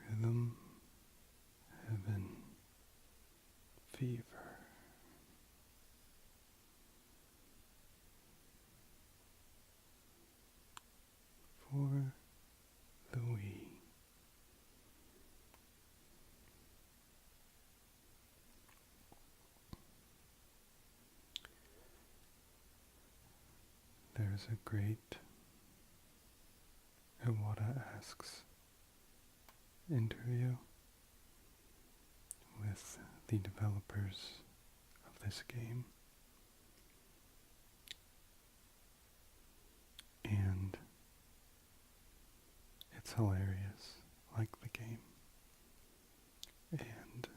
Rhythm Heaven Fever. For the Wii. There's a great Iwata Asks interview with the developers of this game, and it's hilarious, like the game, and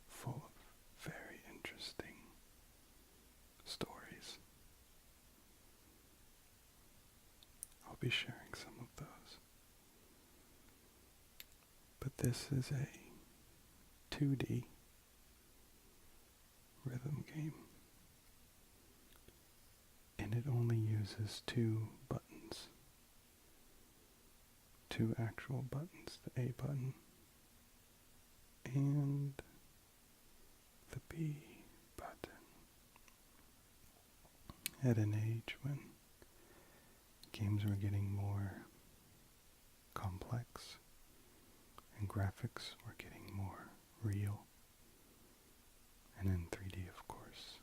full of very interesting stories. I'll be sharing some of those. But this is a 2D rhythm game, and it only uses two buttons, two actual buttons, the A button and the B button. At an age when games were getting more complex and graphics were getting more real, and in 3D, of course,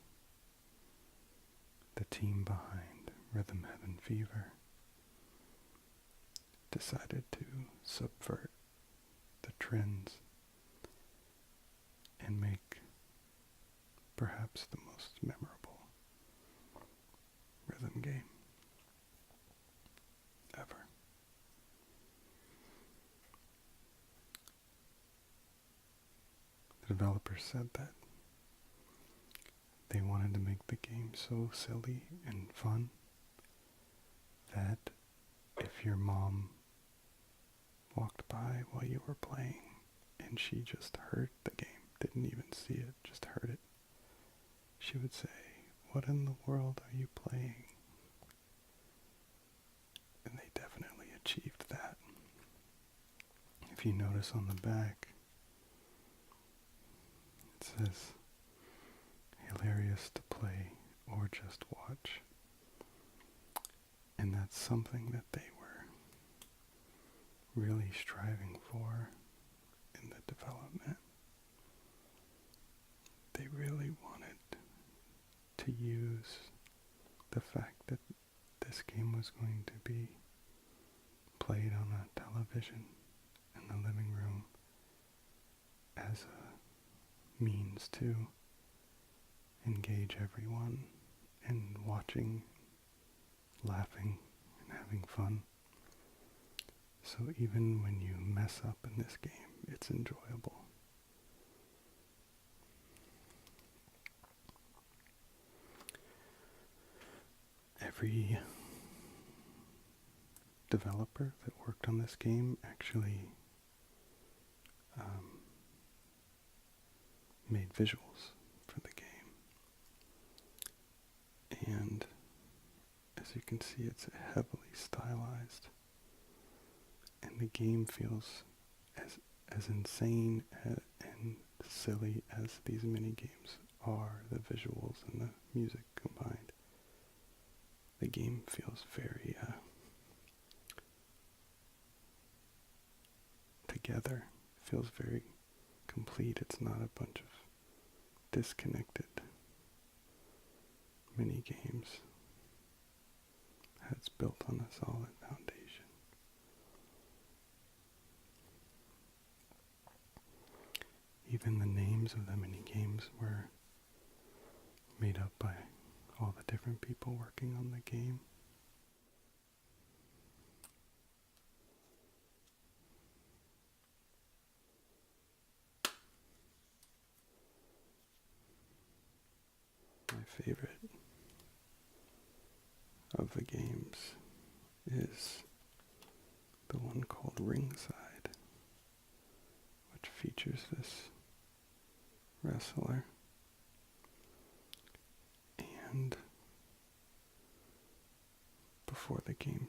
the team behind Rhythm Heaven Fever decided to subvert the trends and make perhaps the most memorable rhythm game ever. The developers said that they wanted to make the game so silly and fun that if your mom walked by while you were playing and she just heard the game, didn't even see it, just heard it, she would say, "What in the world are you playing?" And they definitely achieved that. If you notice on the back, it says, "Hilarious to play or just watch." And that's something that they were really striving for in the development. They really wanted to use the fact that this game was going to be played on a television in the living room as a means to engage everyone in watching, laughing, and having fun. So even when you mess up in this game, it's enjoyable. Every developer that worked on this game actually made visuals for the game. And as you can see, it's heavily stylized. And the game feels as insane and silly as these mini games are, the visuals and the music combined. The game feels very together. It feels very complete. It's not a bunch of disconnected mini games. It's built on a solid foundation. Even the names of the mini games were made up by all the different people working on the game. My favorite of the games is the one called Ringside, which features this wrestler And before the game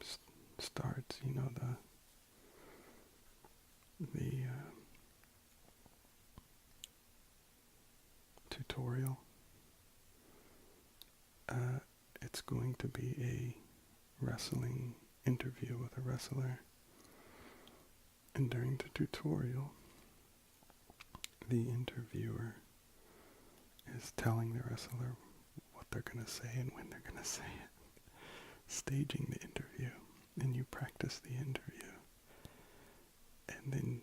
starts, you know, the tutorial, it's going to be a wrestling interview with a wrestler. And during the tutorial, the interviewer is telling the wrestler what they're going to say and when they're going to say it, staging the interview, and you practice the interview. And then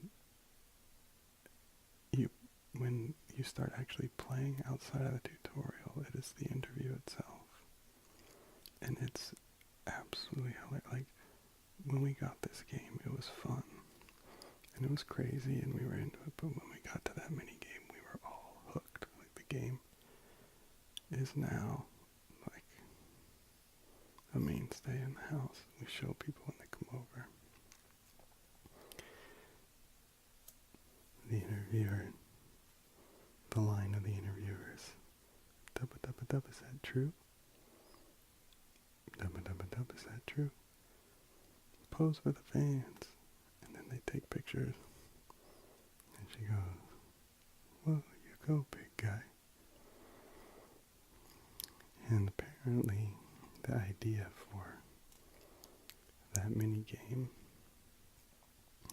when you start actually playing outside of the tutorial, it is the interview itself. And it's absolutely hilarious. Like, when we got this game, it was fun. And it was crazy, and we were into it, but when we got to that mini game, we were all hooked. Like, the game is now, like, a mainstay in the house. We show people when they come over. The interviewer, the line of the interviewer is, "Dubba dubba dub, is that true? Dubba dubba dub, is that true? Pose for the fans." And then they take pictures. And she goes, "Well, you go, big guy." And apparently the idea for that mini game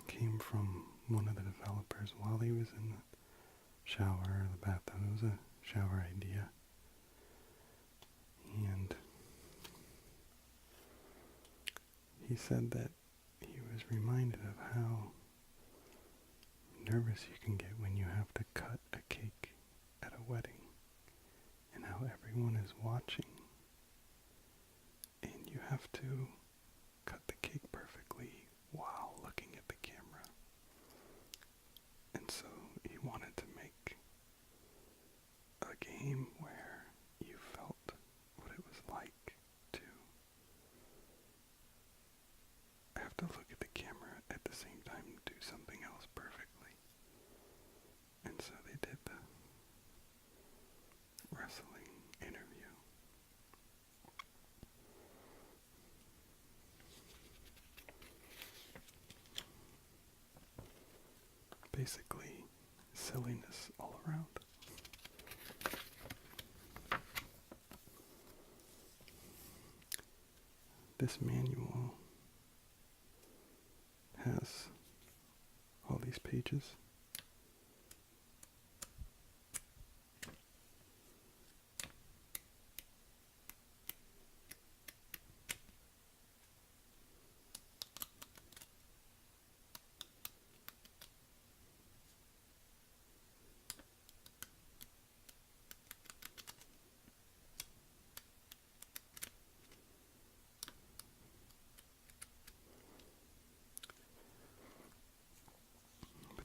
came from one of the developers while he was in the shower or the bathtub. It was a shower idea. And he said that he was reminded of how nervous you can get when you have to cut a cake at a wedding, and how everyone is watching, and you have to cut the cake perfectly while looking at the camera. And so he wanted to make a game where you felt what it was like to have to look at the camera at the same time and do something else perfectly. And so they did the wrestling interview. Basically, silliness all around. This manual has all these pages.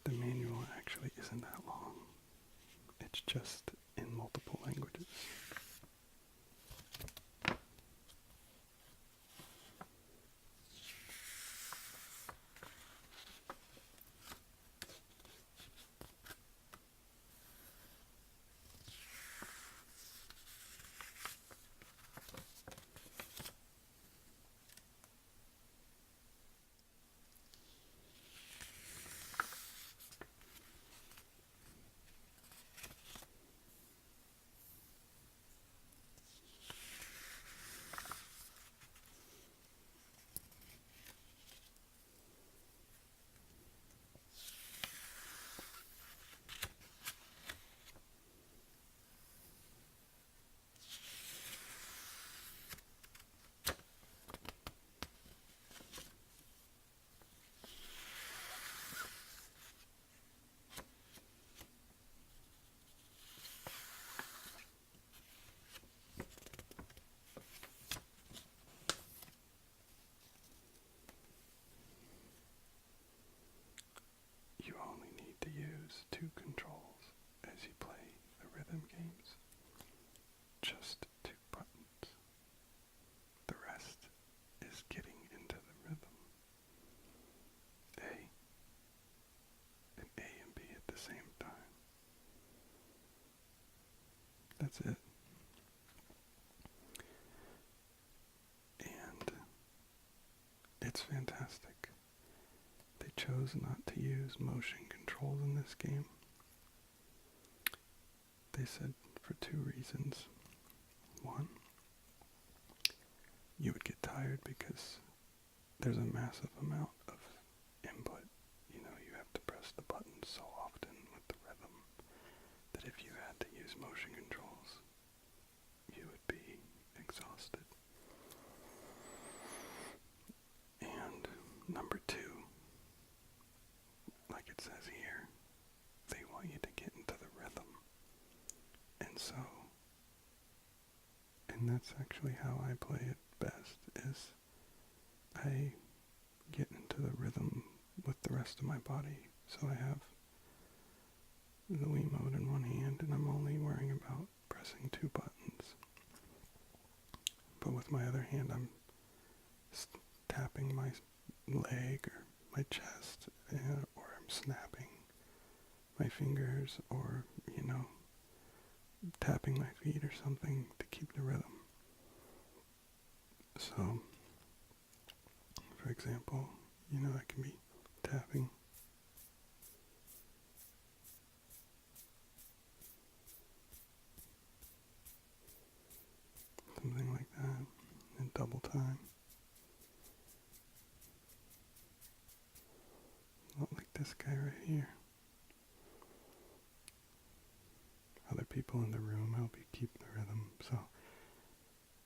The manual actually isn't that long. It's just in multiple languages. You only need to use 2 controls as you play the rhythm games. Just 2 buttons. The rest is getting into the rhythm. And A and B at the same time. That's it. fantastic. They chose not to use motion controls in this game. They said for two reasons. One, you would get tired because there's a massive amount of input. You know, you have to press the buttons so often with the rhythm that if you had to use motion controls, you would be exhausted. And number two, like it says here, they want you to get into the rhythm. And that's actually how I play it best, is I get into the rhythm with the rest of my body. So I have the Wii mode in one hand, and I'm only worrying about pressing two buttons. But with my other hand, I'm tapping my leg or my chest, or I'm snapping my fingers, or, tapping my feet or something to keep the rhythm. So, for example, I can be tapping something like that in double time. Not like this guy right here. Other people in the room help you keep the rhythm, so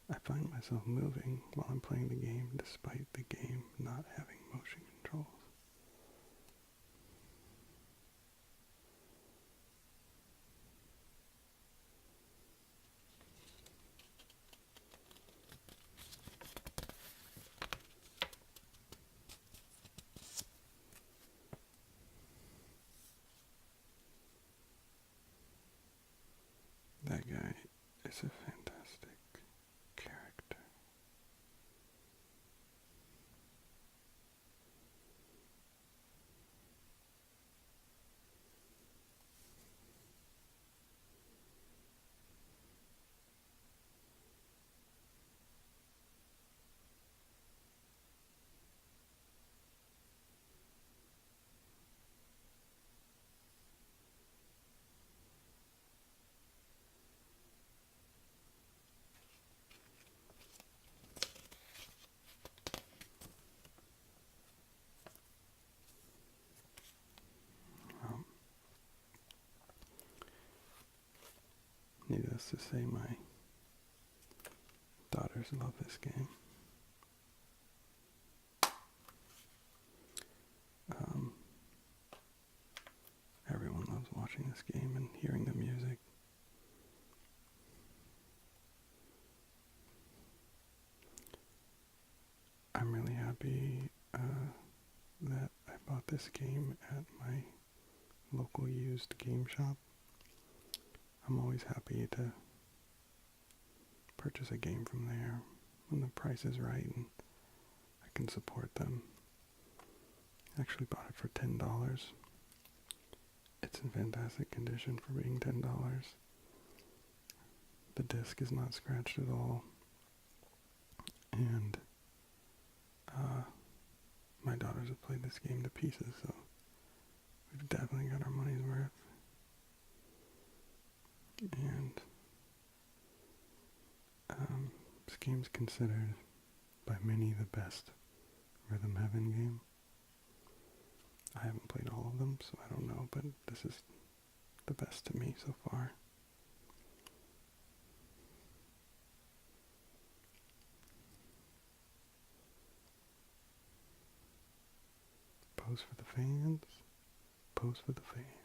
I find myself moving while I'm playing the game despite the game not having motion controls. That guy is a fantastic character. Needless to say, my daughters love this game. Everyone loves watching this game and hearing the music. I'm really happy that I bought this game at my local used game shop. I'm always happy to purchase a game from there when the price is right and I can support them. I actually bought it for $10. It's in fantastic condition for being $10. The disc is not scratched at all. And my daughters have played this game to pieces, so we've definitely got our money's worth. And this game's considered by many the best Rhythm Heaven game. I haven't played all of them, so I don't know, but this is the best to me so far. Pose for the fans. Pose for the fans.